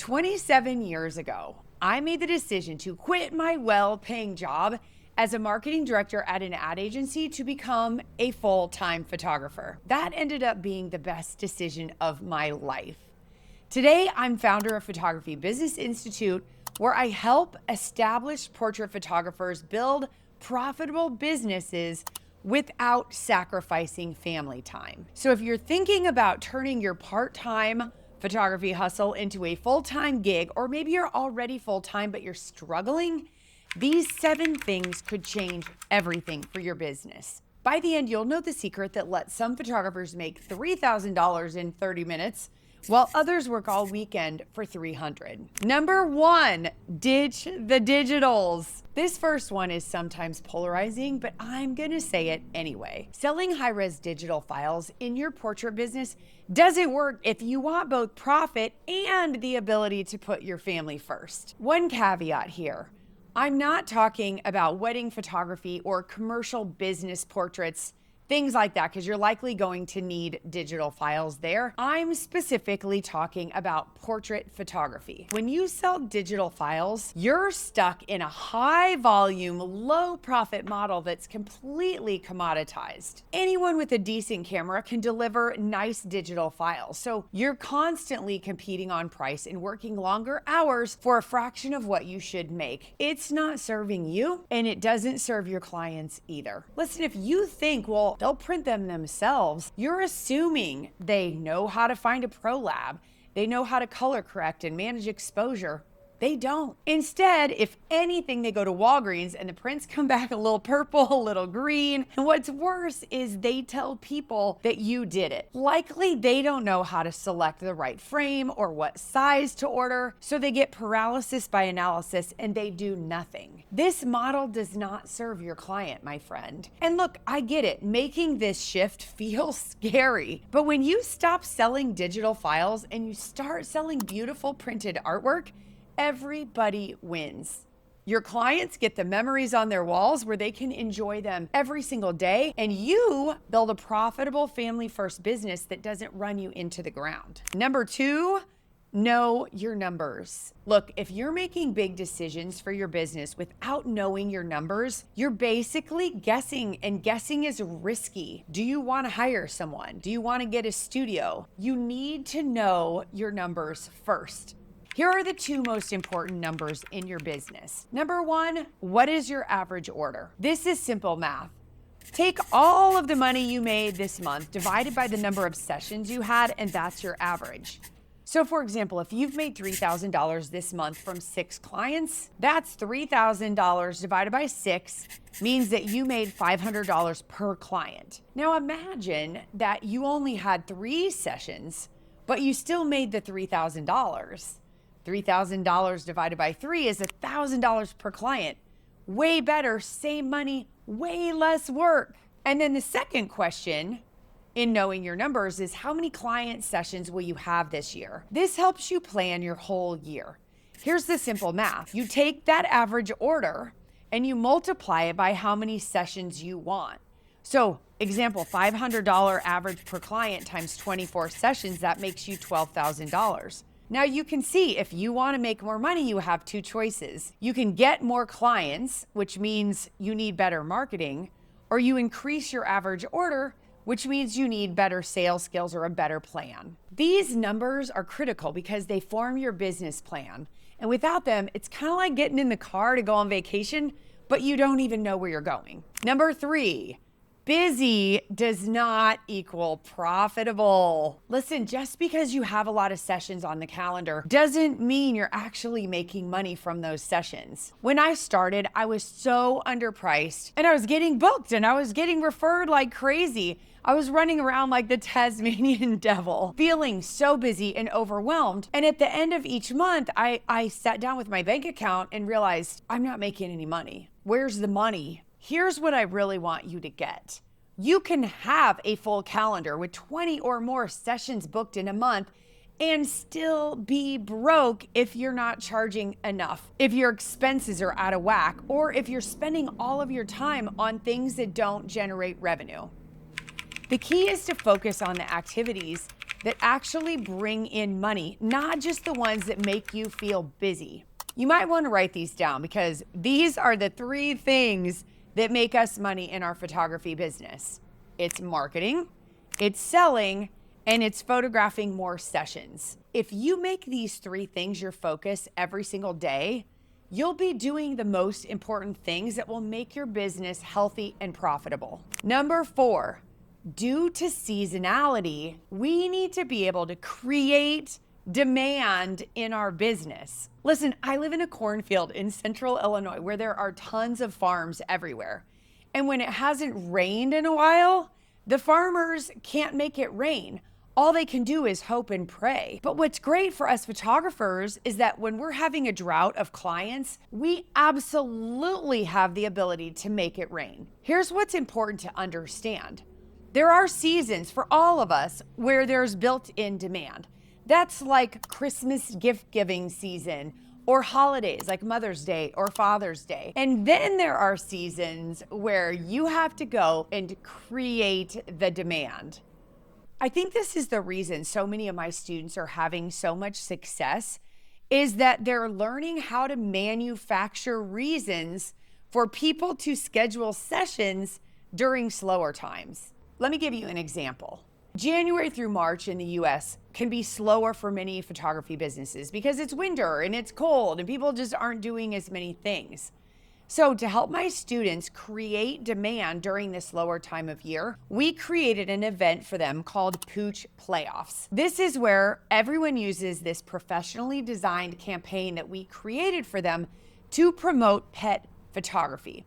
27 years ago, I made the decision to quit my well-paying job as a marketing director at an ad agency to become a full-time photographer. That ended up being the best decision of my life. Today, I'm founder of Photography Business Institute, where I help established portrait photographers build profitable businesses without sacrificing family time. So if you're thinking about turning your part-time photography hustle into a full-time gig, or maybe you're already full-time but you're struggling, these 7 things could change everything for your business. By the end, you'll know the secret that lets some photographers make $3,000 in 30 minutes, while others work all weekend for $300. Number 1, ditch the digitals. This first one is sometimes polarizing, but I'm gonna say it anyway. Selling high-res digital files in your portrait business doesn't work if you want both profit and the ability to put your family first. One caveat here. I'm not talking about wedding photography or commercial business portraits, things like that, because you're likely going to need digital files there. I'm specifically talking about portrait photography. When you sell digital files, you're stuck in a high volume, low profit model that's completely commoditized. Anyone with a decent camera can deliver nice digital files. So you're constantly competing on price and working longer hours for a fraction of what you should make. It's not serving you, and it doesn't serve your clients either. Listen, if you think, well, they'll print them themselves, you're assuming they know how to find a pro lab, they know how to color correct and manage exposure. They don't. Instead, if anything, they go to Walgreens and the prints come back a little purple, a little green. And what's worse is they tell people that you did it. Likely they don't know how to select the right frame or what size to order, so they get paralysis by analysis and they do nothing. This model does not serve your client, my friend. And look, I get it. Making this shift feels scary. But when you stop selling digital files and you start selling beautiful printed artwork, everybody wins. Your clients get the memories on their walls where they can enjoy them every single day, and you build a profitable family-first business that doesn't run you into the ground. Number 2, know your numbers. Look, if you're making big decisions for your business without knowing your numbers, you're basically guessing, and guessing is risky. Do you want to hire someone? Do you want to get a studio? You need to know your numbers first. Here are the 2 most important numbers in your business. Number 1, what is your average order? This is simple math. Take all of the money you made this month divided by the number of sessions you had, and that's your average. So for example, if you've made $3,000 this month from 6 clients, that's $3,000 divided by 6 means that you made $500 per client. Now imagine that you only had 3 sessions, but you still made the $3,000. $3,000 divided by 3 is $1,000 per client. Way better, same money, way less work. And then the second question in knowing your numbers is, how many client sessions will you have this year? This helps you plan your whole year. Here's the simple math. You take that average order and you multiply it by how many sessions you want. So example, $500 average per client times 24 sessions, that makes you $12,000. Now you can see if you want to make more money, you have 2 choices. You can get more clients, which means you need better marketing, or you increase your average order, which means you need better sales skills or a better plan. These numbers are critical because they form your business plan. And without them, it's kind of like getting in the car to go on vacation, but you don't even know where you're going. Number 3, busy does not equal profitable. Listen, just because you have a lot of sessions on the calendar doesn't mean you're actually making money from those sessions. When I started, I was so underpriced and I was getting booked and I was getting referred like crazy. I was running around like the Tasmanian devil, feeling so busy and overwhelmed. And at the end of each month, I sat down with my bank account and realized I'm not making any money. Where's the money? Here's what I really want you to get. You can have a full calendar with 20 or more sessions booked in a month and still be broke if you're not charging enough, if your expenses are out of whack, or if you're spending all of your time on things that don't generate revenue. The key is to focus on the activities that actually bring in money, not just the ones that make you feel busy. You might want to write these down because these are the 3 things that make us money in our photography business. It's marketing, it's selling, and it's photographing more sessions. If you make these 3 things your focus every single day, you'll be doing the most important things that will make your business healthy and profitable. Number 4, due to seasonality, we need to be able to create demand in our business. Listen, I live in a cornfield in central Illinois where there are tons of farms everywhere. And when it hasn't rained in a while, the farmers can't make it rain. All they can do is hope and pray. But what's great for us photographers is that when we're having a drought of clients, we absolutely have the ability to make it rain. Here's what's important to understand. There are seasons for all of us where there's built-in demand. That's like Christmas gift giving season or holidays like Mother's Day or Father's Day. And then there are seasons where you have to go and create the demand. I think this is the reason so many of my students are having so much success is that they're learning how to manufacture reasons for people to schedule sessions during slower times. Let me give you an example. January through March in the US can be slower for many photography businesses because it's winter and it's cold and people just aren't doing as many things. So to help my students create demand during this slower time of year, we created an event for them called Pooch Playoffs. This is where everyone uses this professionally designed campaign that we created for them to promote pet photography.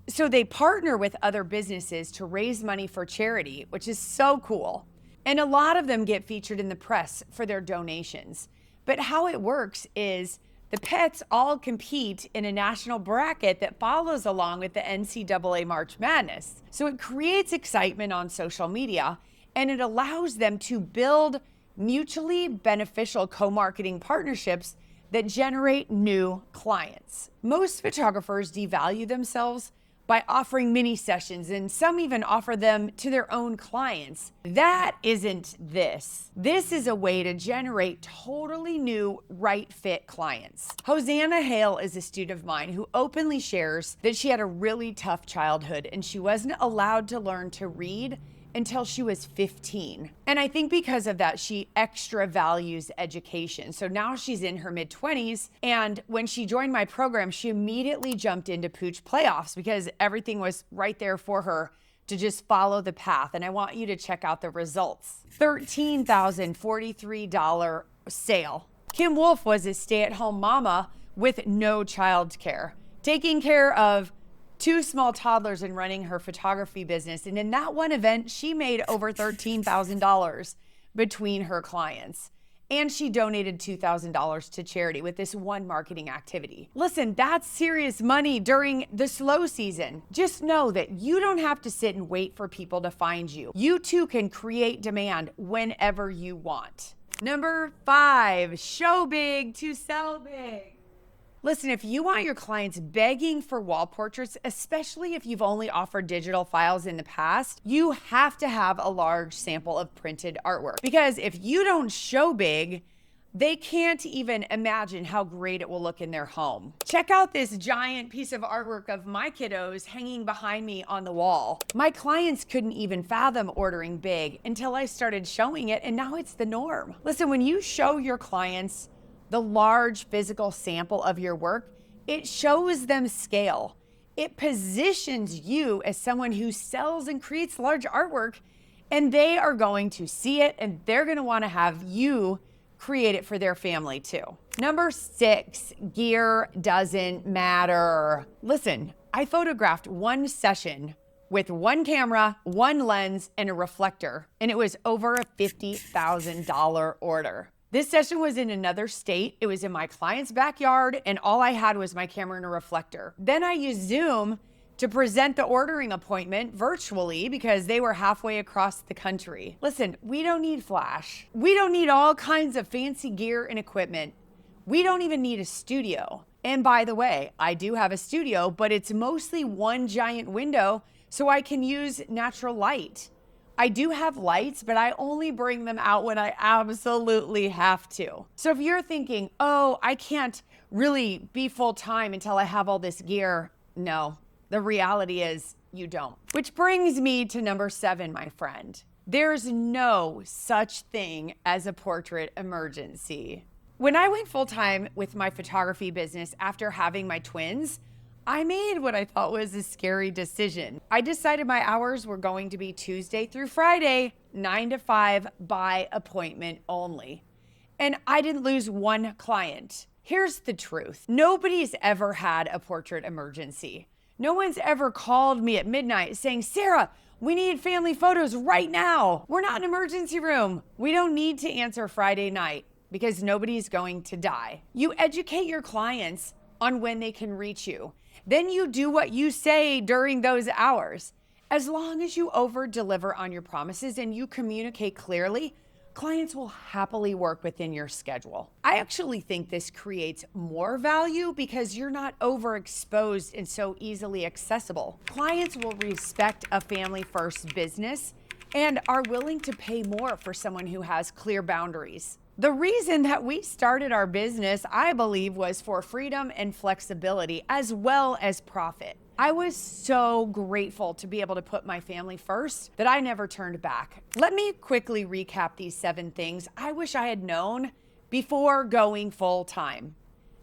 So they partner with other businesses to raise money for charity, which is so cool. And a lot of them get featured in the press for their donations. But how it works is the pets all compete in a national bracket that follows along with the NCAA March Madness. So it creates excitement on social media and it allows them to build mutually beneficial co-marketing partnerships that generate new clients. Most photographers devalue themselves by offering mini sessions, and some even offer them to their own clients. That isn't this. This is a way to generate totally new, right fit clients. Hosanna Hale is a student of mine who openly shares that she had a really tough childhood and she wasn't allowed to learn to read until she was 15. And I think because of that, she extra values education. So now she's in her mid-20s. And when she joined my program, she immediately jumped into Pooch Playoffs because everything was right there for her to just follow the path. And I want you to check out the results. $13,043 sale. Kim Wolf was a stay-at-home mama with no child care, taking care of 2 small toddlers and running her photography business. And in that one event, she made over $13,000 between her clients. And she donated $2,000 to charity with this one marketing activity. Listen, that's serious money during the slow season. Just know that you don't have to sit and wait for people to find you. You too can create demand whenever you want. Number 5, show big to sell big. Listen, if you want your clients begging for wall portraits, especially if you've only offered digital files in the past, you have to have a large sample of printed artwork. Because if you don't show big, they can't even imagine how great it will look in their home. Check out this giant piece of artwork of my kiddos hanging behind me on the wall. My clients couldn't even fathom ordering big until I started showing it, and now it's the norm. Listen, when you show your clients the large physical sample of your work, it shows them scale. It positions you as someone who sells and creates large artwork, and they are going to see it and they're going to want to have you create it for their family too. Number 6, gear doesn't matter. Listen, I photographed one session with one camera, one lens, and a reflector, and it was over a $50,000 order. This session was in another state. It was in my client's backyard, and all I had was my camera and a reflector. Then I used Zoom to present the ordering appointment virtually because they were halfway across the country. Listen, we don't need flash. We don't need all kinds of fancy gear and equipment. We don't even need a studio. And by the way, I do have a studio, but it's mostly one giant window so I can use natural light. I do have lights, but I only bring them out when I absolutely have to. So if you're thinking, oh, I can't really be full-time until I have all this gear, no, the reality is you don't. Which brings me to number 7, my friend. There's no such thing as a portrait emergency. When I went full-time with my photography business after having my twins, I made what I thought was a scary decision. I decided my hours were going to be Tuesday through Friday, 9 to 5 by appointment only. And I didn't lose one client. Here's the truth. Nobody's ever had a portrait emergency. No one's ever called me at midnight saying, Sarah, we need family photos right now. We're not an emergency room. We don't need to answer Friday night because nobody's going to die. You educate your clients on when they can reach you. Then you do what you say during those hours. As long as you over-deliver on your promises and you communicate clearly, clients will happily work within your schedule. I actually think this creates more value because you're not overexposed and so easily accessible. Clients will respect a family-first business and are willing to pay more for someone who has clear boundaries. The reason that we started our business, I believe, was for freedom and flexibility as well as profit. I was so grateful to be able to put my family first that I never turned back. Let me quickly recap these 7 things I wish I had known before going full time.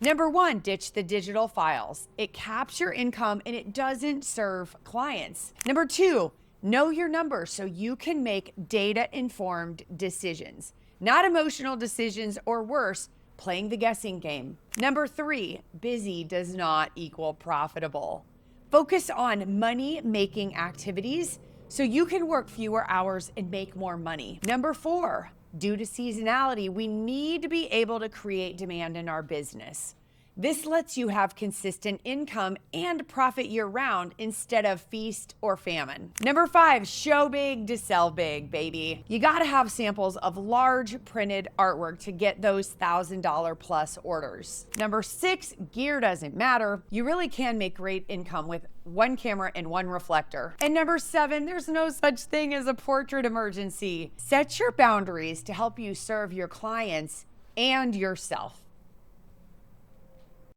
Number 1, ditch the digital files. It caps your income and it doesn't serve clients. Number 2, know your numbers so you can make data-informed decisions. Not emotional decisions, or worse, playing the guessing game. Number 3, busy does not equal profitable. Focus on money-making activities so you can work fewer hours and make more money. Number 4, due to seasonality, we need to be able to create demand in our business. This lets you have consistent income and profit year-round instead of feast or famine. Number 5, show big to sell big, baby. You gotta have samples of large printed artwork to get those $1,000 plus orders. Number 6, gear doesn't matter. You really can make great income with 1 camera and 1 reflector. And number 7, there's no such thing as a portrait emergency. Set your boundaries to help you serve your clients and yourself.